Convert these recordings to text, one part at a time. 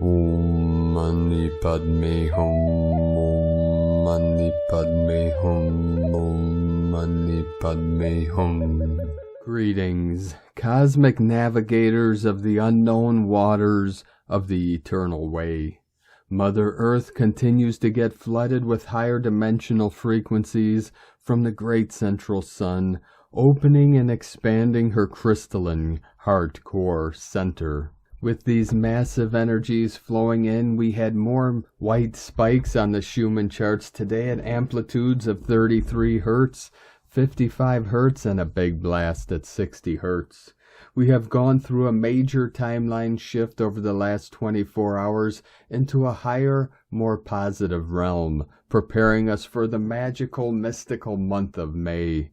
Om Mani Padme Hum. Om Mani Padme Hum. Om Mani Padme Hum. Greetings, cosmic navigators of the unknown waters of the eternal way. Mother Earth continues to get flooded with higher dimensional frequencies from the great central sun, opening and expanding her crystalline heart core center. With these massive energies flowing in, we had more white spikes on the Schumann charts today at amplitudes of 33 hertz, 55 hertz, and a big blast at 60 hertz. We have gone through a major timeline shift over the last 24 hours into a higher, more positive realm, preparing us for the magical, mystical month of May.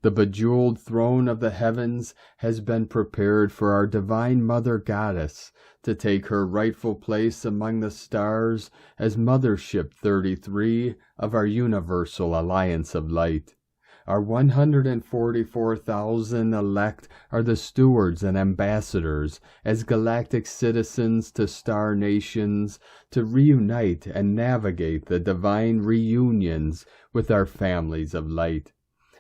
The bejeweled throne of the heavens has been prepared for our Divine Mother Goddess to take her rightful place among the stars as Mothership 33 of our Universal Alliance of Light. Our 144,000 elect are the stewards and ambassadors as galactic citizens to star nations to reunite and navigate the divine reunions with our families of light.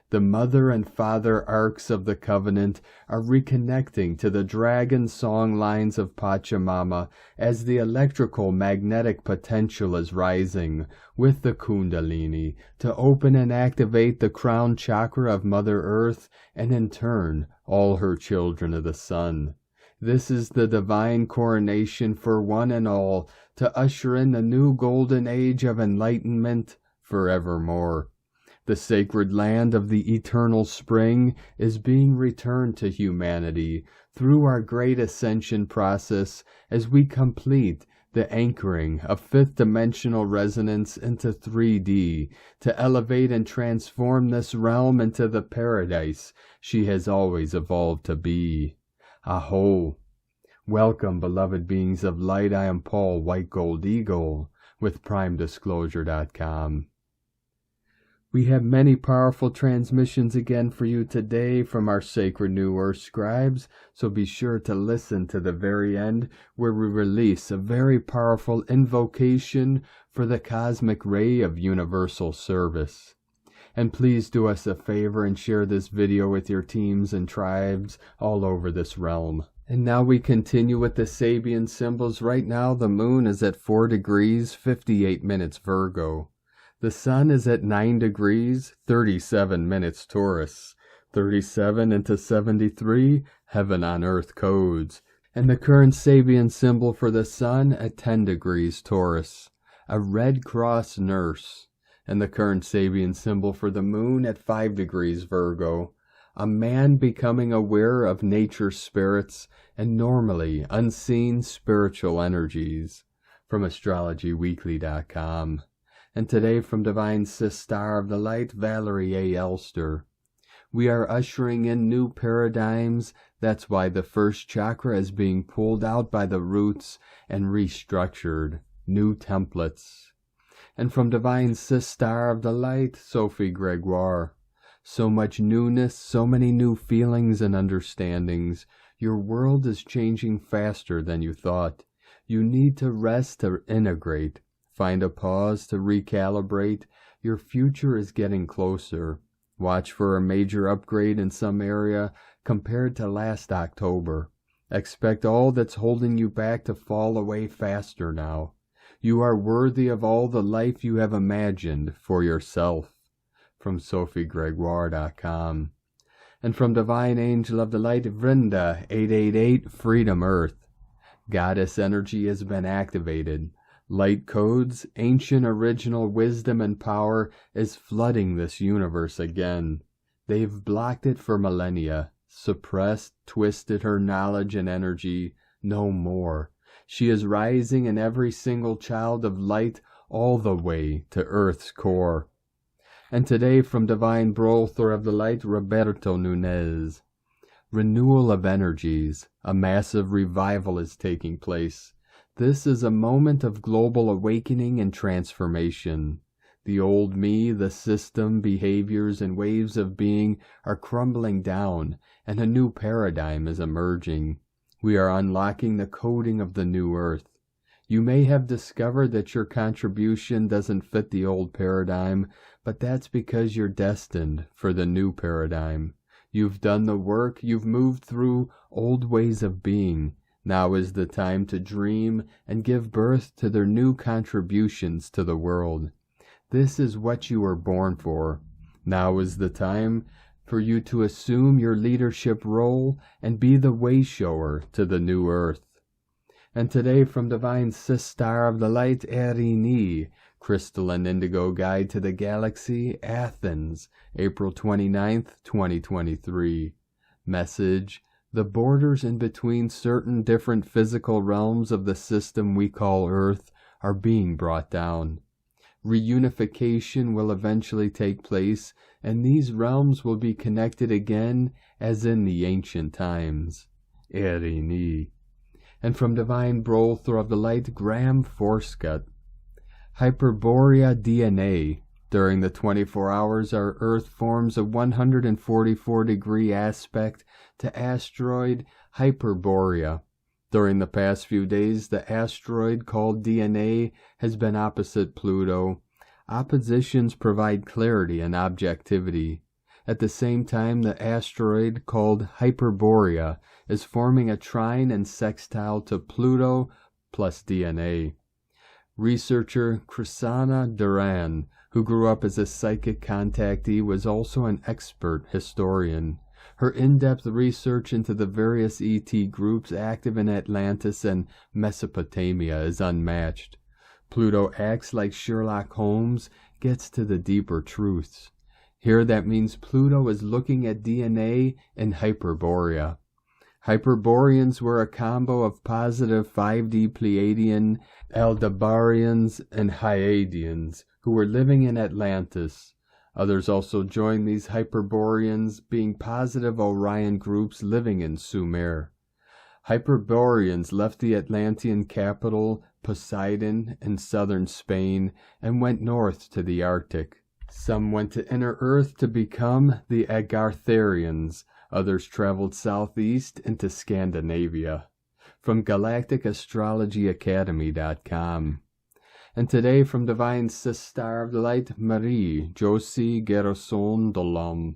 The mother and father arcs of the covenant are reconnecting to the dragon song lines of Pachamama as the electrical magnetic potential is rising with the Kundalini to open and activate the crown chakra of Mother Earth and in turn all her children of the sun. This is the divine coronation for one and all to usher in the new golden age of enlightenment forevermore. The sacred land of the eternal spring is being returned to humanity through our great ascension process as we complete the anchoring of fifth-dimensional resonance into 3D to elevate and transform this realm into the paradise she has always evolved to be. Aho! Welcome, beloved beings of light. I am Paul White Gold Eagle with PrimeDisclosure.com. We have many powerful transmissions again for you today from our sacred New Earth scribes, so be sure to listen to the very end where we release a very powerful invocation for the cosmic ray of universal service. And please do us a favor and share this video with your teams and tribes all over this realm. And now we continue with the Sabian symbols. Right now the moon is at 4 degrees, 58 minutes Virgo. The sun is at 9 degrees, 37 minutes Taurus, 37 into 73, heaven on earth codes, and the current Sabian symbol for the sun at 10 degrees Taurus, a Red Cross nurse, and the current Sabian symbol for the moon at 5 degrees Virgo, a man becoming aware of nature's spirits and normally unseen spiritual energies, from astrologyweekly.com. And today from Divine Sis Star of the Light, Valerie A. Elster. We are ushering in new paradigms. That's why the first chakra is being pulled out by the roots and restructured. New templates. And from Divine Sis Star of the Light, Sophie Gregoire. So much newness, so many new feelings and understandings. Your world is changing faster than you thought. You need to rest to integrate. Find a pause to recalibrate. Your future is getting closer. Watch for a major upgrade in some area compared to last October. Expect all that's holding you back to fall away faster now. You are worthy of all the life you have imagined for yourself. From SophieGregoire.com. And from Divine Angel of the Light, Vrinda 888, Freedom Earth. Goddess energy has been activated. Light codes, ancient original wisdom and power is flooding this universe again. They've blocked it for millennia, suppressed, twisted her knowledge and energy. No more. She is rising in every single child of light all the way to Earth's core. And today from Divine Brother of the Light, Roberto Nunez. Renewal of energies. A massive revival is taking place. This is a moment of global awakening and transformation. The old me, the system, behaviors, and ways of being are crumbling down, and a new paradigm is emerging. We are unlocking the coding of the new earth. You may have discovered that your contribution doesn't fit the old paradigm, but that's because you're destined for the new paradigm. You've done the work, you've moved through old ways of being. Now is the time to dream and give birth to their new contributions to the world. This is what you were born for. Now is the time for you to assume your leadership role and be the way shower to the new earth. And today from Divine Sister of the Light, Erini, Crystalline Indigo Guide to the Galaxy, Athens, April 29th, 2023. Message: the borders in between certain different physical realms of the system we call Earth are being brought down. Reunification will eventually take place, and these realms will be connected again as in the ancient times. Erini. And from Divine Brother of the Light, Graham Forscott. Hyperborea DNA. During the 24 hours, our Earth forms a 144-degree aspect to asteroid Hyperborea. During the past few days, the asteroid called DNA has been opposite Pluto. Oppositions provide clarity and objectivity. At the same time, the asteroid called Hyperborea is forming a trine and sextile to Pluto plus DNA. Researcher Krisanna Duran, who grew up as a psychic contactee, was also an expert historian. Her in-depth research into the various ET groups active in Atlantis and Mesopotamia is unmatched. Pluto acts like Sherlock Holmes, gets to the deeper truths. Here that means Pluto is looking at DNA in Hyperborea. Hyperboreans were a combo of positive 5D Pleiadian, Aldebarians, and Hyadians who were living in Atlantis. Others also joined these Hyperboreans, being positive Orion groups living in Sumer. Hyperboreans left the Atlantean capital, Poseidon, in southern Spain, and went north to the Arctic. Some went to inner Earth to become the Agartharians. Others traveled southeast into Scandinavia. From GalacticAstrologyAcademy.com. And today from Divine Sister of the Light, Marie Josie Gerson Dolam.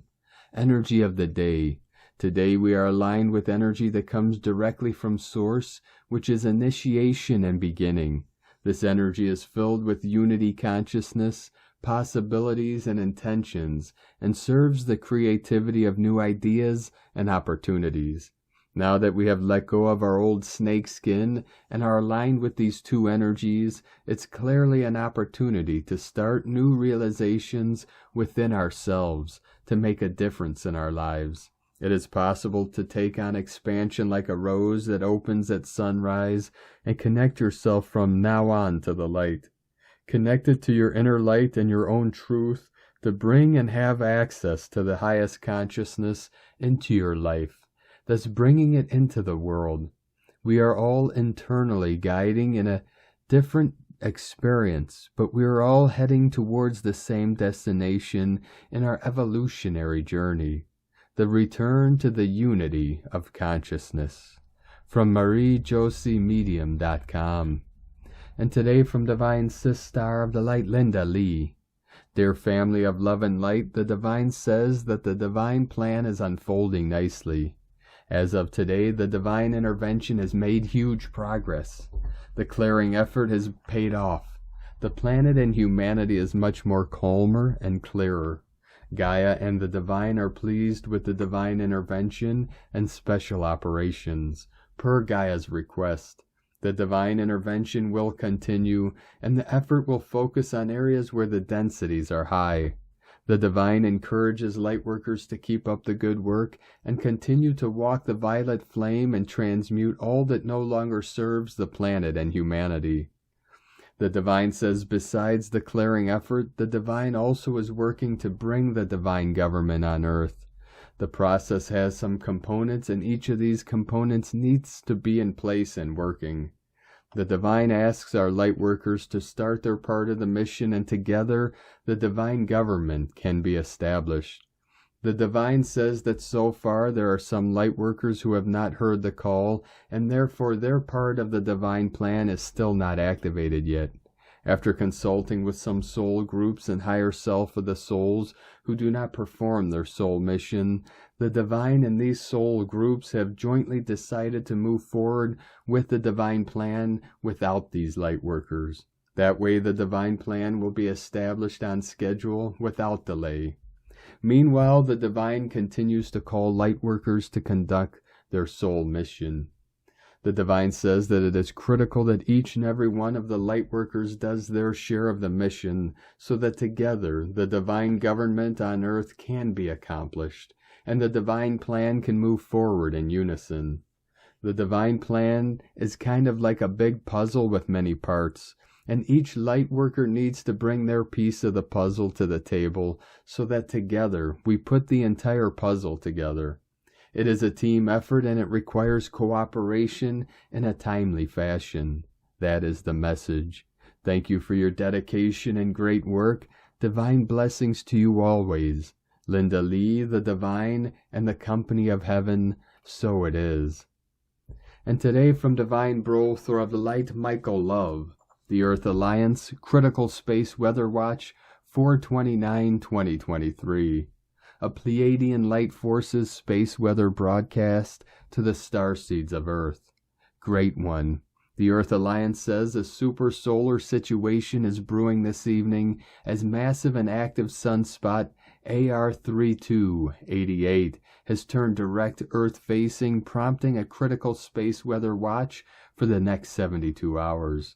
Energy of the Day. Today we are aligned with energy that comes directly from Source, which is initiation and beginning. This energy is filled with unity consciousness, possibilities, and intentions, and serves the creativity of new ideas and opportunities. Now that we have let go of our old snake skin and are aligned with these two energies, it's clearly an opportunity to start new realizations within ourselves to make a difference in our lives. It is possible to take on expansion like a rose that opens at sunrise and connect yourself from now on to the light. Connected to your inner light and your own truth to bring and have access to the highest consciousness into your life, thus bringing it into the world. We are all internally guiding in a different experience, but we are all heading towards the same destination in our evolutionary journey, the return to the unity of consciousness. From MarieJosieMedium.com. And today from Divine Sister of the Light, Linda Lee. Dear family of love and light, the Divine says that the Divine plan is unfolding nicely. As of today, the Divine intervention has made huge progress. The clearing effort has paid off. The planet and humanity is much more calmer and clearer. Gaia and the Divine are pleased with the Divine intervention and special operations, per Gaia's request. The Divine intervention will continue, and the effort will focus on areas where the densities are high. The Divine encourages lightworkers to keep up the good work and continue to walk the violet flame and transmute all that no longer serves the planet and humanity. The Divine says besides the clearing effort, the Divine also is working to bring the Divine government on Earth. The process has some components, and each of these components needs to be in place and working. The Divine asks our lightworkers to start their part of the mission, and together the Divine government can be established. The Divine says that so far there are some light workers who have not heard the call, and therefore their part of the Divine plan is still not activated yet. After consulting with some soul groups and higher self of the souls who do not perform their soul mission, the Divine and these soul groups have jointly decided to move forward with the Divine plan without these light workers. That way the Divine plan will be established on schedule without delay. Meanwhile, the Divine continues to call light workers to conduct their soul mission. The Divine says that it is critical that each and every one of the light workers does their share of the mission so that together the Divine government on earth can be accomplished and the Divine plan can move forward in unison. The Divine plan is kind of like a big puzzle with many parts, and each light worker needs to bring their piece of the puzzle to the table so that together we put the entire puzzle together. It is a team effort and it requires cooperation in a timely fashion. That is the message. Thank you for your dedication and great work. Divine blessings to you always. Linda Lee, the Divine, and the company of heaven, so it is. And today from Divine Brothor of the Light, Michael Love, the Earth Alliance, Critical Space Weather Watch, 4/29/2023. A Pleiadian Light Forces Space Weather Broadcast to the Starseeds of Earth. Great one. The Earth Alliance says a super solar situation is brewing this evening as massive and active sunspot AR3288 has turned direct Earth-facing, prompting a critical space weather watch for the next 72 hours.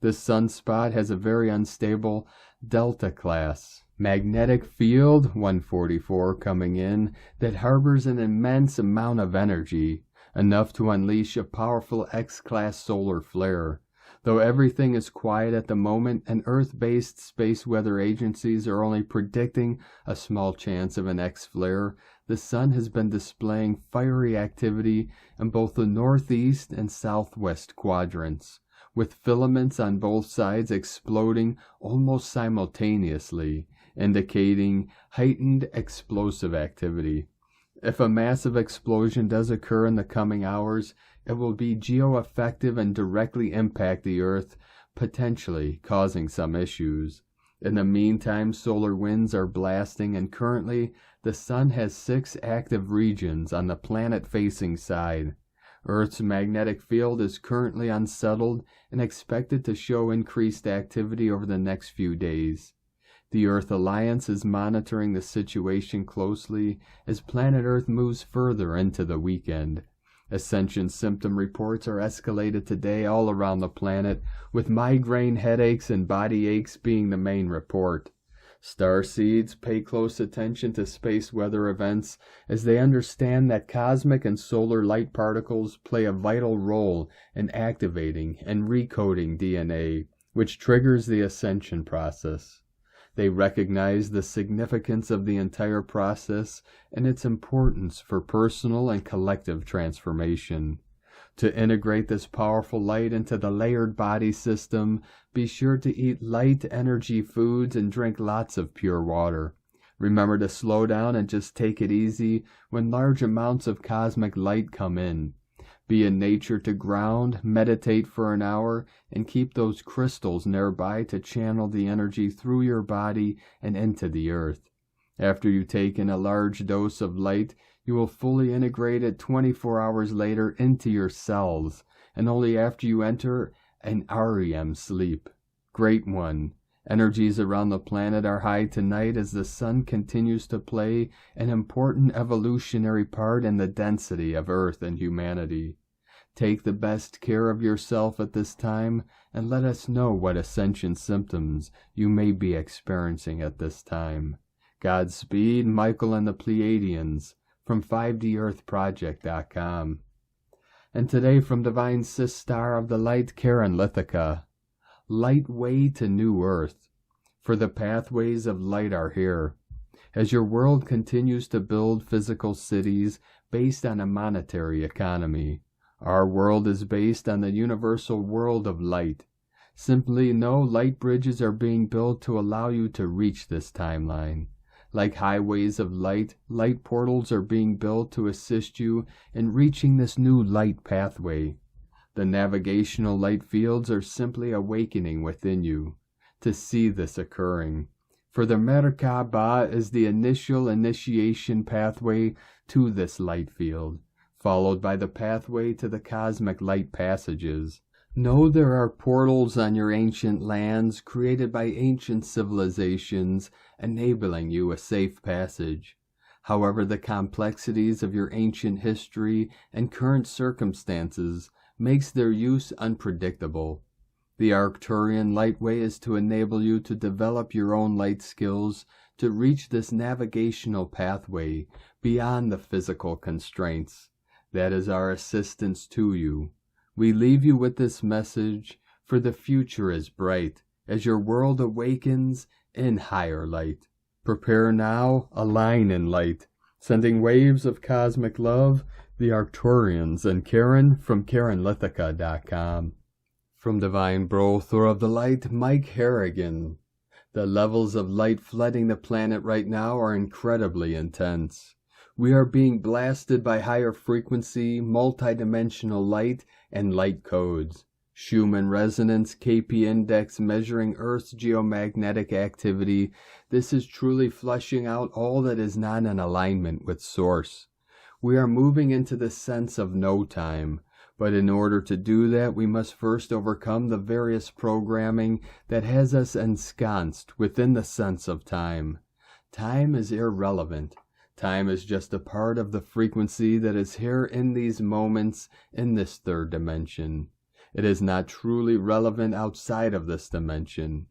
This sunspot has a very unstable Delta class magnetic field 144 coming in that harbors an immense amount of energy, enough to unleash a powerful X-class solar flare. Though everything is quiet at the moment and Earth-based space weather agencies are only predicting a small chance of an X-flare, the sun has been displaying fiery activity in both the northeast and southwest quadrants, with filaments on both sides exploding almost simultaneously, indicating heightened explosive activity. If a massive explosion does occur in the coming hours, it will be geo-effective and directly impact the Earth, potentially causing some issues. In the meantime, solar winds are blasting, and currently the sun has 6 active regions on the planet-facing side. Earth's magnetic field is currently unsettled and expected to show increased activity over the next few days. The Earth Alliance is monitoring the situation closely as planet Earth moves further into the weekend. Ascension symptom reports are escalated today all around the planet, with migraine headaches and body aches being the main report. Starseeds pay close attention to space weather events as they understand that cosmic and solar light particles play a vital role in activating and recoding DNA, which triggers the ascension process. They recognize the significance of the entire process and its importance for personal and collective transformation. To integrate this powerful light into the layered body system, be sure to eat light energy foods and drink lots of pure water. Remember to slow down and just take it easy when large amounts of cosmic light come in. Be in nature to ground, meditate for an hour, and keep those crystals nearby to channel the energy through your body and into the earth. After you take in a large dose of light, you will fully integrate it 24 hours later into your cells, and only after you enter an REM sleep. Great one. Energies around the planet are high tonight as the sun continues to play an important evolutionary part in the density of Earth and humanity. Take the best care of yourself at this time and let us know what ascension symptoms you may be experiencing at this time. Godspeed, Michael and the Pleiadians, from 5DEarthProject.com. And today from Divine Sistar of the Light, Karen Lithica. Light way to new Earth, for the pathways of light are here. As your world continues to build physical cities based on a monetary economy, our world is based on the universal world of light. Simply know light bridges are being built to allow you to reach this timeline. Like highways of light, light portals are being built to assist you in reaching this new light pathway. The navigational light fields are simply awakening within you to see this occurring. For the Merkaba is the initial initiation pathway to this light field, followed by the pathway to the cosmic light passages. Know there are portals on your ancient lands created by ancient civilizations, enabling you a safe passage. However, the complexities of your ancient history and current circumstances makes their use unpredictable. The Arcturian Lightway is to enable you to develop your own light skills to reach this navigational pathway beyond the physical constraints. That is our assistance to you. We leave you with this message, for the future is bright as your world awakens in higher light. Prepare now, align in light, sending waves of cosmic love, the Arcturians and Karen from KarenLithica.com. From Divine Brothor of the Light, Mike Harrigan. The levels of light flooding the planet right now are incredibly intense. We are being blasted by higher frequency, multidimensional light, and light codes. Schumann resonance, KP index measuring Earth's geomagnetic activity. This is truly flushing out all that is not in alignment with Source. We are moving into the sense of no time, but in order to do that, we must first overcome the various programming that has us ensconced within the sense of time. Time is irrelevant. Time is just a part of the frequency that is here in these moments in this third dimension. It is not truly relevant outside of this dimension.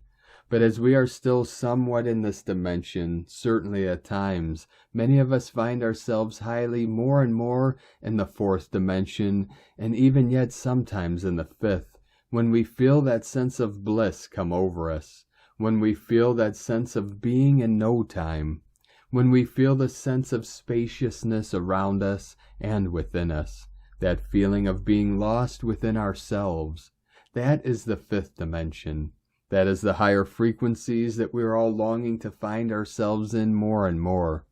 But as we are still somewhat in this dimension, certainly at times, many of us find ourselves highly more and more in the fourth dimension, and even yet sometimes in the fifth, when we feel that sense of bliss come over us, when we feel that sense of being in no time, when we feel the sense of spaciousness around us and within us, that feeling of being lost within ourselves. That is the fifth dimension. That is the higher frequencies that we are all longing to find ourselves in more and more.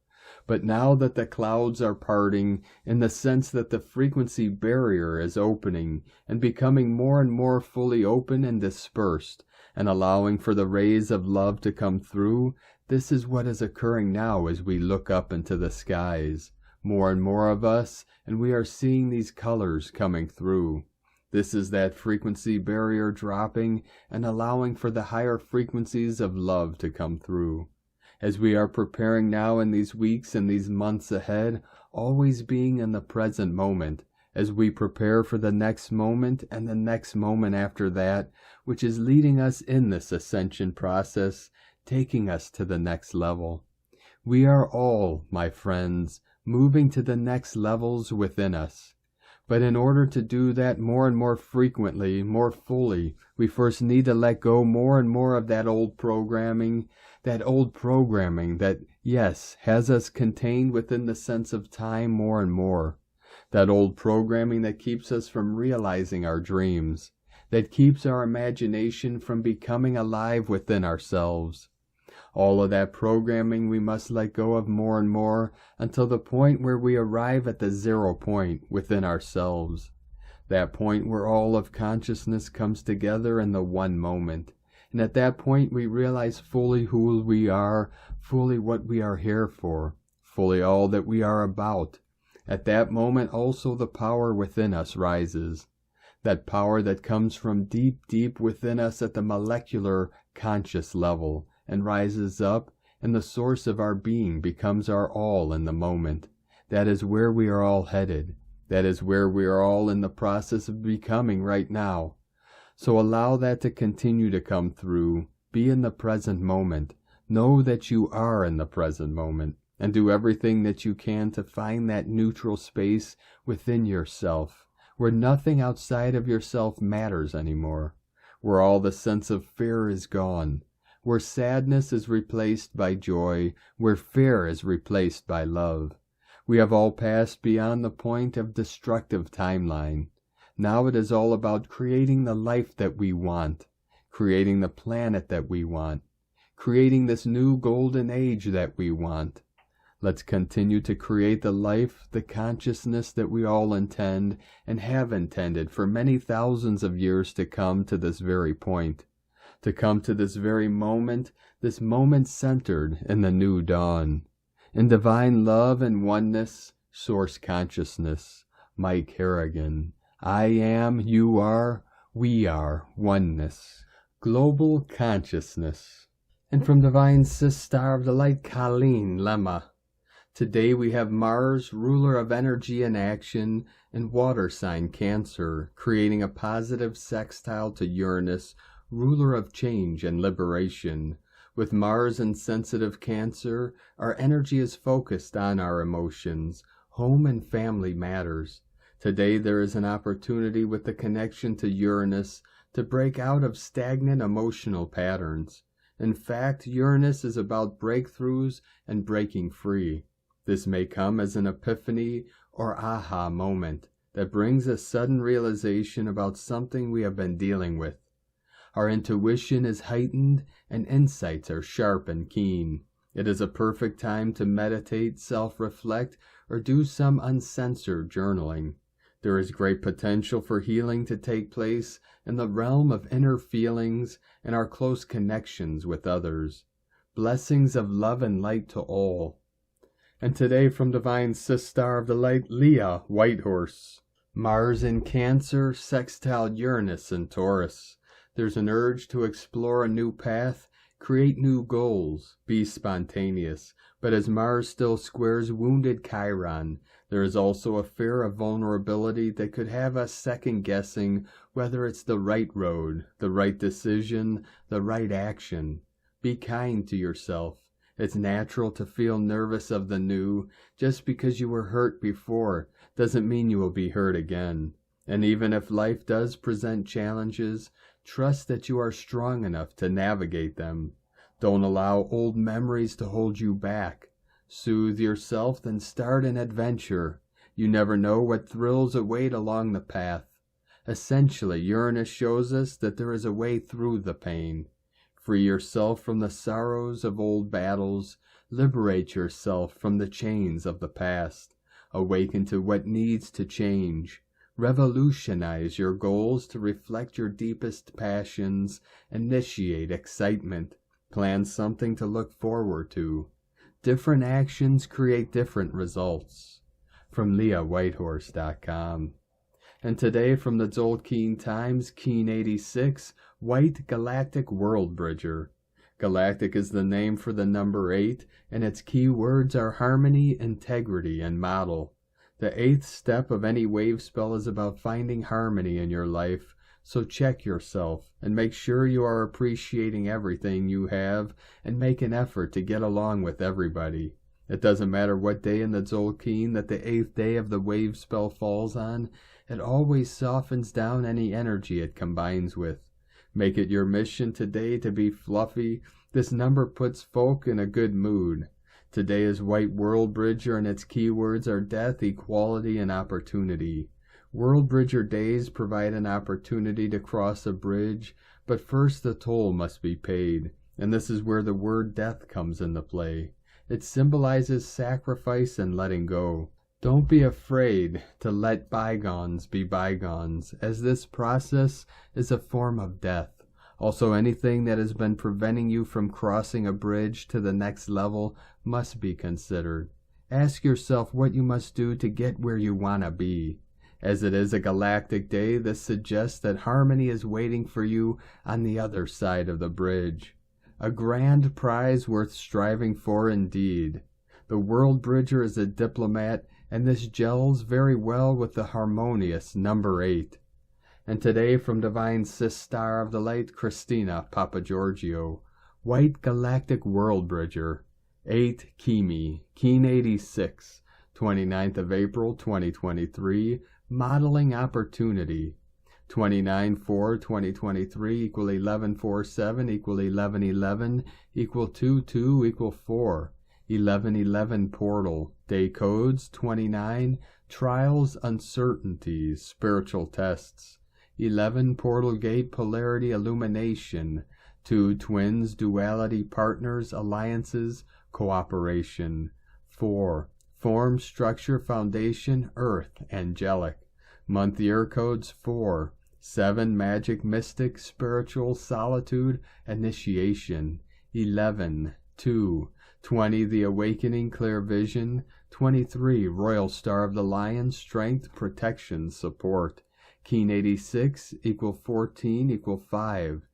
But now that the clouds are parting, in the sense that the frequency barrier is opening and becoming more and more fully open and dispersed, and allowing for the rays of love to come through, this is what is occurring now as we look up into the skies. More and more of us, and we are seeing these colors coming through. This is that frequency barrier dropping and allowing for the higher frequencies of love to come through. As we are preparing now in these weeks and these months ahead, always being in the present moment, as we prepare for the next moment and the next moment after that, which is leading us in this ascension process, taking us to the next level. We are all, my friends, moving to the next levels within us. But in order to do that more and more frequently, more fully, we first need to let go more and more of that old programming that, yes, has us contained within the sense of time more and more. That old programming that keeps us from realizing our dreams, that keeps our imagination from becoming alive within ourselves. All of that programming we must let go of more and more until the point where we arrive at the 0 point within ourselves. That point where all of consciousness comes together in the one moment. And at that point we realize fully who we are, fully what we are here for, fully all that we are about. At that moment also the power within us rises. That power that comes from deep, deep within us at the molecular conscious level, and rises up, and the source of our being becomes our all in the moment. That is where we are all headed. That is where we are all in the process of becoming right now. So allow that to continue to come through. Be in the present moment. Know that you are in the present moment, and do everything that you can to find that neutral space within yourself, where nothing outside of yourself matters anymore, where all the sense of fear is gone, where sadness is replaced by joy, where fear is replaced by love. We have all passed beyond the point of destructive timeline. Now it is all about creating the life that we want, creating the planet that we want, creating this new golden age that we want. Let's continue to create the life, the consciousness that we all intend and have intended for many thousands of years to come to this very point, to come to this very moment, this moment centered in the new dawn, in divine love and oneness, source consciousness. Mike Harrigan. I am, you are, we are oneness. Global consciousness. And from divine Sis Star of the Light, Colleen Lemma. Today we have Mars, ruler of energy and action, and water sign Cancer, creating a positive sextile to Uranus, ruler of change and liberation. With Mars in sensitive Cancer, our energy is focused on our emotions, home and family matters. Today there is an opportunity with the connection to Uranus to break out of stagnant emotional patterns. In fact, Uranus is about breakthroughs and breaking free. This may come as an epiphany or aha moment that brings a sudden realization about something we have been dealing with. Our intuition is heightened and insights are sharp and keen. It is a perfect time to meditate, self-reflect, or do some uncensored journaling. There is great potential for healing to take place in the realm of inner feelings and our close connections with others. Blessings of love and light to all. And today from Divine Sis Star of the Light, Leah Whitehorse. Mars in Cancer, sextile Uranus in Taurus. There's an urge to explore a new path, create new goals, be spontaneous. But as Mars still squares wounded Chiron, there is also a fear of vulnerability that could have us second-guessing whether it's the right road, the right decision, the right action. Be kind to yourself. It's natural to feel nervous of the new. Just because you were hurt before doesn't mean you will be hurt again. And even if life does present challenges, trust that you are strong enough to navigate them. Don't allow old memories to hold you back. Soothe yourself, then start an adventure. You never know what thrills await along the path. Essentially, Uranus shows us that there is a way through the pain. Free yourself from the sorrows of old battles. Liberate yourself from the chains of the past. Awaken to what needs to change. Revolutionize your goals to reflect your deepest passions. Initiate excitement. Plan something to look forward to. Different actions create different results. From LeahWhitehorse.com. And today from the Tzolk'in Times, Keen 86, White Galactic World Bridger. Galactic is the name for the number 8, and its key words are harmony, integrity, and model. The 8th step of any wave spell is about finding harmony in your life, so check yourself and make sure you are appreciating everything you have and make an effort to get along with everybody. It doesn't matter what day in the Tzolk'in that the 8th day of the wave spell falls on, it always softens down any energy it combines with. Make it your mission today to be fluffy. This number puts folk in a good mood. Today is White World Bridger and its keywords are death, equality, and opportunity. World Bridger days provide an opportunity to cross a bridge, but first the toll must be paid, and this is where the word death comes into play. It symbolizes sacrifice and letting go. Don't be afraid to let bygones be bygones, as this process is a form of death. Also, anything that has been preventing you from crossing a bridge to the next level must be considered. Ask yourself what you must do to get where you want to be. As it is a galactic day, this suggests that harmony is waiting for you on the other side of the bridge. A grand prize worth striving for indeed. The World Bridger is a diplomat, and this gels very well with the harmonious number 8. And today from Divine Sis Star of the Light, Christina Papagiorgio, White Galactic World Bridger, 8 Kimi, Keen 86, 29th of April 2023, Modeling Opportunity, 29/4/2023 equal 11/4/7 equal 11/11 equal 2/2 equal 4, 11/11 portal, day codes 29, trials, uncertainties, spiritual tests, 11 portal gate polarity illumination, 2. Twins, duality, partners, alliances, cooperation. 4. Form, structure, foundation, earth, angelic. Month year codes 4. 7. Magic, mystic, spiritual, solitude, initiation. 11. 2. 20. The awakening, clear vision. 23. Royal Star of the Lion, strength, protection, support. Keen 86 equal 14 equal 5.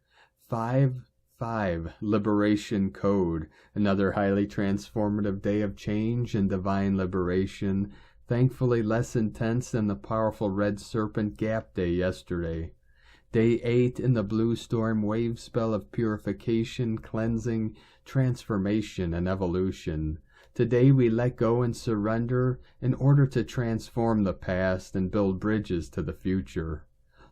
5. Liberation code, another highly transformative day of change and divine liberation, thankfully less intense than the powerful red serpent gap day yesterday. Day 8 in the blue storm wave spell of purification, cleansing, transformation, and evolution. Today we let go and surrender in order to transform the past and build bridges to the future.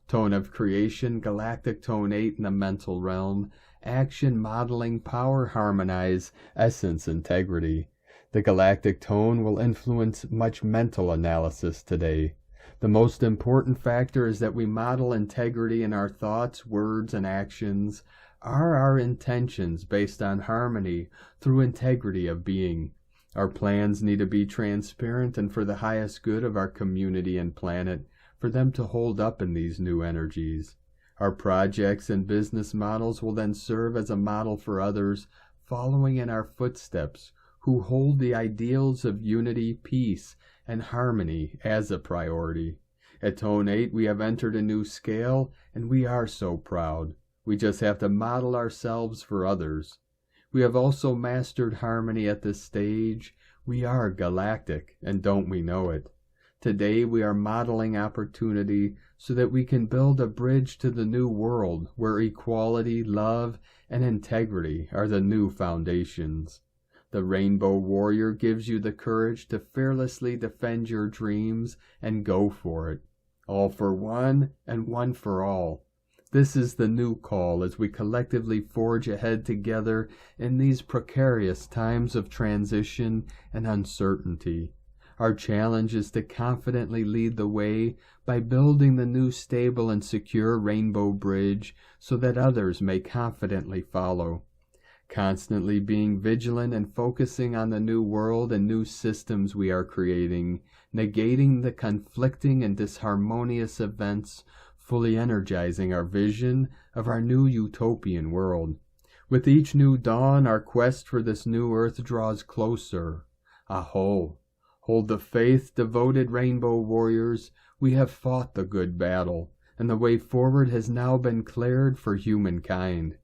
Tone of creation, galactic tone 8 in the mental realm, action, modeling, power, harmonize, essence, integrity. The galactic tone will influence much mental analysis today. The most important factor is that we model integrity in our thoughts, words, and actions. Are our intentions based on harmony through integrity of being? Our plans need to be transparent and for the highest good of our community and planet, for them to hold up in these new energies. Our projects and business models will then serve as a model for others, following in our footsteps, who hold the ideals of unity, peace, and harmony as a priority. At Tone 8, we have entered a new scale, and we are so proud. We just have to model ourselves for others. We have also mastered harmony at this stage. We are galactic, and don't we know it? Today we are modeling opportunity so that we can build a bridge to the new world where equality, love, and integrity are the new foundations. The Rainbow Warrior gives you the courage to fearlessly defend your dreams and go for it. All for one and one for all. This is the new call as we collectively forge ahead together in these precarious times of transition and uncertainty. Our challenge is to confidently lead the way by building the new stable and secure Rainbow Bridge so that others may confidently follow. Constantly being vigilant and focusing on the new world and new systems we are creating, negating the conflicting and disharmonious events, fully energizing our vision of our new utopian world. With each new dawn, our quest for this new earth draws closer. Aho! Hold the faith, devoted Rainbow Warriors. We have fought the good battle, and the way forward has now been cleared for humankind.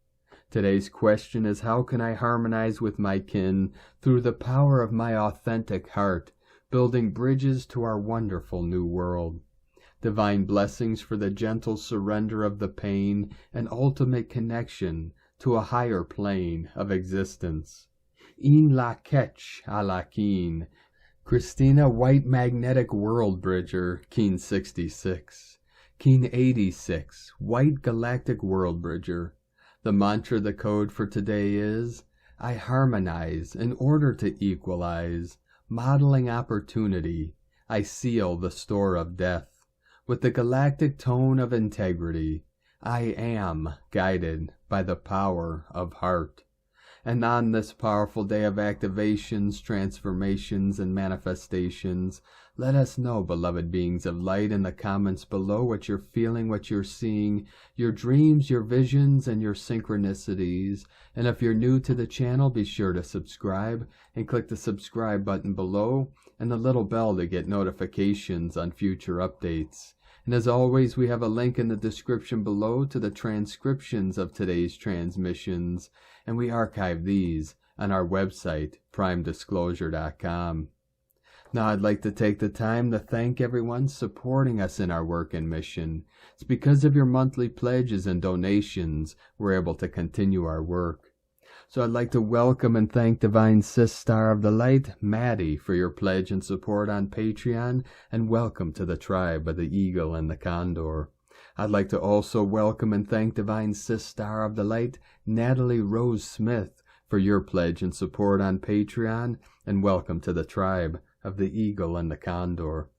Today's question is, how can I harmonize with my kin through the power of my authentic heart, building bridges to our wonderful new world? Divine blessings for the gentle surrender of the pain and ultimate connection to a higher plane of existence. In la ketch a la keen. Christina White Magnetic World Bridger, Keen 66. Keen 86, White Galactic World Bridger. The mantra, the code for today is, I harmonize in order to equalize, modeling opportunity. I seal the store of death. With the galactic tone of integrity, I am guided by the power of heart. And on this powerful day of activations, transformations, and manifestations, let us know, beloved beings of light, in the comments below what you're feeling, what you're seeing, your dreams, your visions, and your synchronicities. And if you're new to the channel, be sure to subscribe and click the subscribe button below and the little bell to get notifications on future updates. And as always, we have a link in the description below to the transcriptions of today's transmissions, and we archive these on our website, primedisclosure.com. Now I'd like to take the time to thank everyone supporting us in our work and mission. It's because of your monthly pledges and donations we're able to continue our work. So I'd like to welcome and thank Divine Sis Star of the Light, Maddie, for your pledge and support on Patreon, and welcome to the tribe of the Eagle and the Condor. I'd like to also welcome and thank Divine Sis Star of the Light, Natalie Rose Smith, for your pledge and support on Patreon, and welcome to the tribe of the Eagle and the Condor.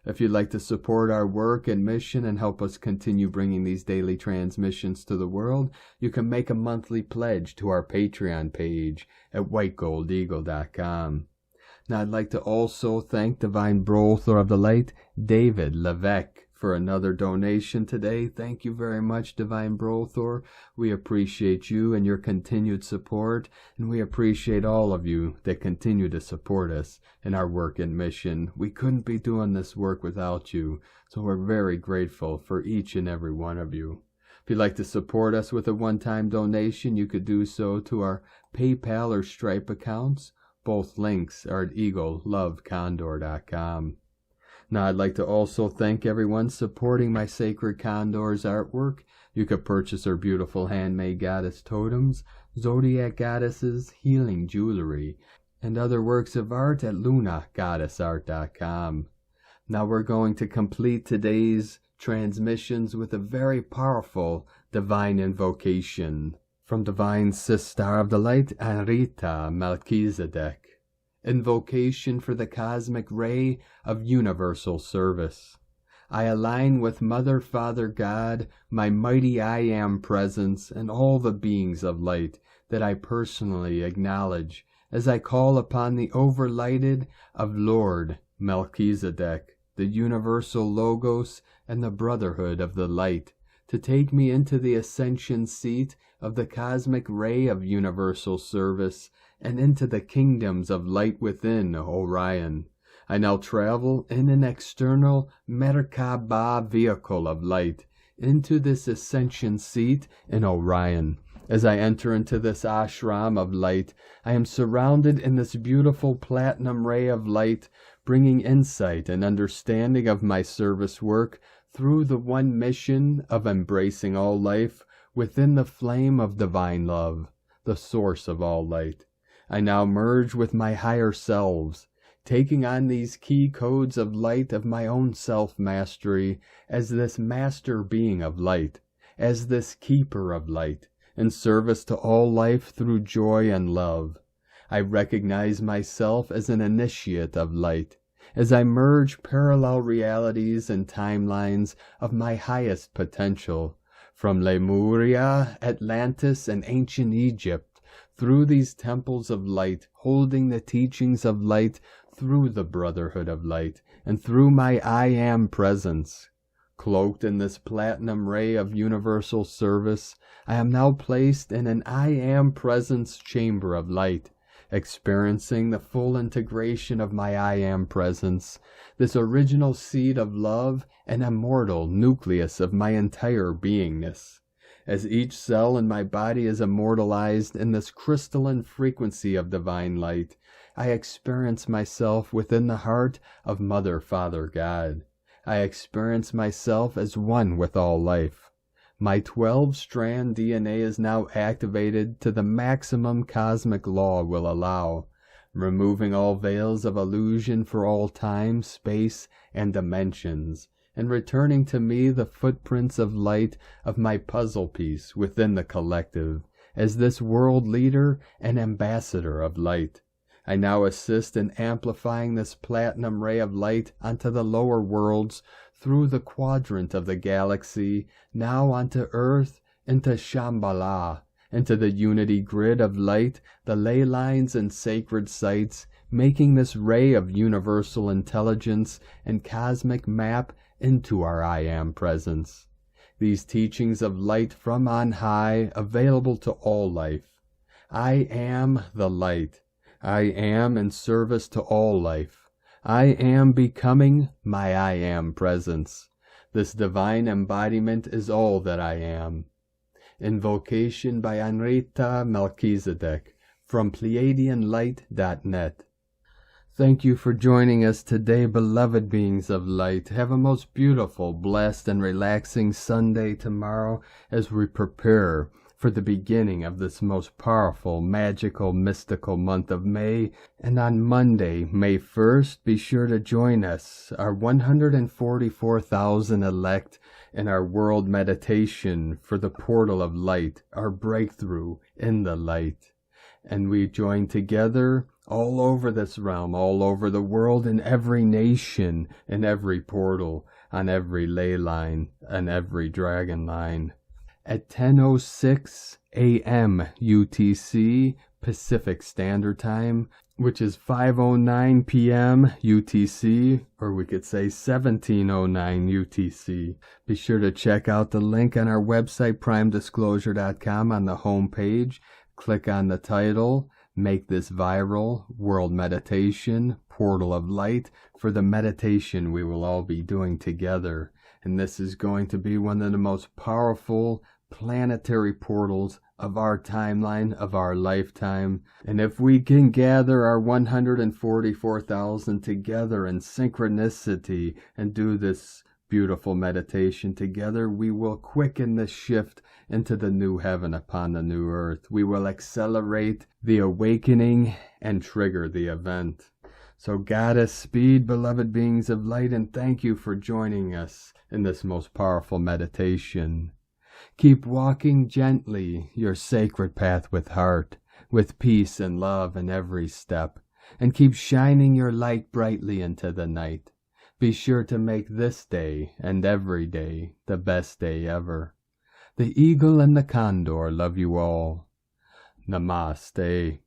If you'd like to support our work and mission and help us continue bringing these daily transmissions to the world, you can make a monthly pledge to our Patreon page at whitegoldeagle.com. Now I'd like to also thank Divine Brother of the Light, David Levesque, for another donation today. Thank you very much, Divine Brother. We appreciate you and your continued support, and we appreciate all of you that continue to support us in our work and mission. We couldn't be doing this work without you, so we're very grateful for each and every one of you. If you'd like to support us with a one-time donation, you could do so to our PayPal or Stripe accounts. Both links are at eaglelovecondor.com. Now I'd like to also thank everyone supporting my Sacred Condor's artwork. You could purchase her beautiful handmade goddess totems, zodiac goddesses, healing jewelry, and other works of art at lunagoddessart.com. Now we're going to complete today's transmissions with a very powerful divine invocation from Divine Sister of the Light, Anrita Melchizedek. Invocation for the cosmic ray of universal service. I align with Mother, Father, God, my mighty I Am presence, and all the beings of light that I personally acknowledge as I call upon the overlighted of Lord Melchizedek, the universal Logos and the Brotherhood of the Light, to take me into the ascension seat of the cosmic ray of universal service and into the kingdoms of light within Orion. I now travel in an external Merkaba vehicle of light into this ascension seat in Orion. As I enter into this ashram of light, I am surrounded in this beautiful platinum ray of light, bringing insight and understanding of my service work through the one mission of embracing all life within the flame of divine love, the source of all light. I now merge with my higher selves, taking on these key codes of light of my own self-mastery as this master being of light, as this keeper of light, in service to all life through joy and love. I recognize myself as an initiate of light, as I merge parallel realities and timelines of my highest potential, from Lemuria, Atlantis, and ancient Egypt, through these temples of light, holding the teachings of light through the brotherhood of light, and through my I Am presence. Cloaked in this platinum ray of universal service, I am now placed in an I Am presence chamber of light, experiencing the full integration of my I Am presence, this original seed of love and immortal nucleus of my entire beingness. As each cell in my body is immortalized in this crystalline frequency of divine light, I experience myself within the heart of Mother, Father, God. I experience myself as one with all life. My 12-strand DNA is now activated to the maximum cosmic law will allow, removing all veils of illusion for all time, space, and dimensions, and returning to me the footprints of light of my puzzle piece within the collective, as this world leader and ambassador of light. I now assist in amplifying this platinum ray of light onto the lower worlds through the quadrant of the galaxy, now onto Earth, into Shambhala, into the unity grid of light, the ley lines and sacred sites, making this ray of universal intelligence and cosmic map into our I Am presence. These teachings of light from on high, available to all life. I am the light. I am in service to all life. I am becoming my I Am presence. This divine embodiment is all that I am. Invocation by Anrita Melchizedek from PleiadianLight.net. Thank you for joining us today, beloved beings of light. Have a most beautiful, blessed, and relaxing Sunday tomorrow as we prepare for the beginning of this most powerful, magical, mystical month of May. And on Monday, May 1st, be sure to join us, our 144,000 elect, in our world meditation for the portal of light, our breakthrough in the light. And we join together all over this realm, all over the world, in every nation, in every portal, on every ley line, and every dragon line. At 10:06 a.m. UTC, Pacific Standard Time, which is 5:09 p.m. UTC, or we could say 17:09 UTC. Be sure to check out the link on our website, primedisclosure.com, on the home page. Click on the title, Make This Viral, World Meditation, Portal of Light, for the meditation we will all be doing together. And this is going to be one of the most powerful planetary portals of our timeline, of our lifetime. And if we can gather our 144,000 together in synchronicity and do this beautiful meditation together, we will quicken the shift into the new heaven upon the new earth. We will accelerate the awakening and trigger the event. So Goddess speed, beloved beings of light, and thank you for joining us in this most powerful meditation. Keep walking gently your sacred path with heart, with peace and love in every step, and keep shining your light brightly into the night. Be sure to make this day and every day the best day ever. The eagle and the condor love you all. Namaste.